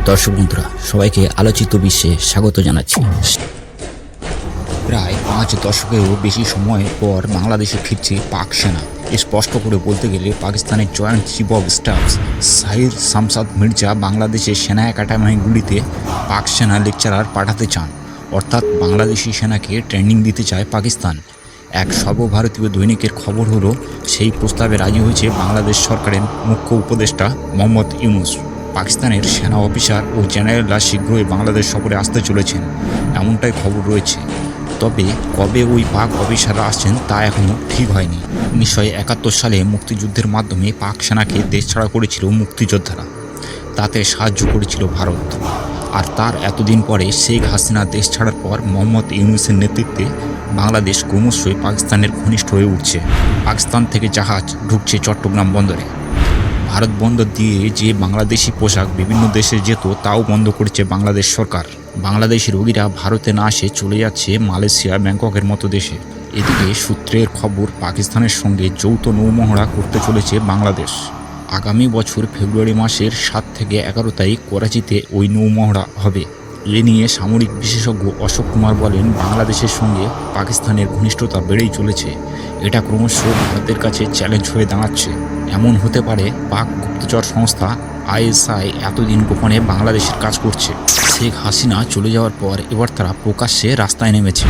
দর্শক বন্ধুরা সবাইকে আলোচিত বিশ্বে স্বাগত জানাচ্ছি। প্রায় 5 দশকেরও বেশি সময় পর বাংলাদেশে ফিরছে পাক সেনা। স্পষ্ট করে বলতে গেলে পাকিস্তানের joint chief of staff Sahir Shamsad Mirza বাংলাদেশের সেনা একাডেমিগুলিতে পাক সেনা লেকচারার পাঠাতে চান, অর্থাৎ বাংলাদেশি সেনাকে ট্রেনিং দিতে চায় পাকিস্তান। এক সর্বভারতীয় দৈনিকের খবর হলো সেই প্রস্তাবে রাজি হয়েছে বাংলাদেশ সরকারের মুখ্য উপদেষ্টা মোহাম্মদ ইউনূস। পাকিস্তানের সেনা অফিসার ও জেনারেলরা শীঘ্রই বাংলাদেশ সফরে আসতে চলেছেন, এমনটাই খবর রয়েছে। তবে কবে ওই পাক অফিসাররা আসছেন তা এখনও ঠিক হয়নি। 1971 সালে মুক্তিযুদ্ধের মাধ্যমে পাক সেনাকে দেশ ছাড়া করেছিল মুক্তিযোদ্ধারা, তাতে সাহায্য করেছিল ভারত। আর তার এতদিন পরে শেখ হাসিনা দেশ ছাড়ার পর মোহাম্মদ ইউনূসের নেতৃত্বে বাংলাদেশ ক্রমশই পাকিস্তানের ঘনিষ্ঠ হয়ে উঠছে। পাকিস্তান থেকে জাহাজ ঢুকছে চট্টগ্রাম বন্দরে। ভারত বন্দর দিয়ে যে বাংলাদেশি পোশাক বিভিন্ন দেশে যেত তাও বন্ধ করেছে বাংলাদেশ সরকার। বাংলাদেশি রোগীরা ভারতে না আসে চলে যাচ্ছে মালয়েশিয়া, ব্যাংককের মতো দেশে। এদিকে সূত্রের খবর পাকিস্তানের সঙ্গে যৌথ নৌমহড়া করতে চলেছে বাংলাদেশ। আগামী বছর ফেব্রুয়ারি মাসের 7 থেকে 11 তারিখ করাচিতে ওই নৌমহড়া হবে। এ নিয়ে সামরিক বিশেষজ্ঞ অশোক কুমার বলেন, বাংলাদেশের সঙ্গে পাকিস্তানের ঘনিষ্ঠতা বেড়েই চলেছে। এটা ক্রমশ ভারতের কাছে চ্যালেঞ্জ হয়ে দাঁড়াচ্ছে। এমন হতে পারে পাক গুপ্তচর সংস্থা আইএসআই এতদিন গোপনে বাংলাদেশের কাজ করছে। শেখ হাসিনা চলে যাওয়ার পর এবার তারা প্রকাশ্যে রাস্তায় নেমেছে।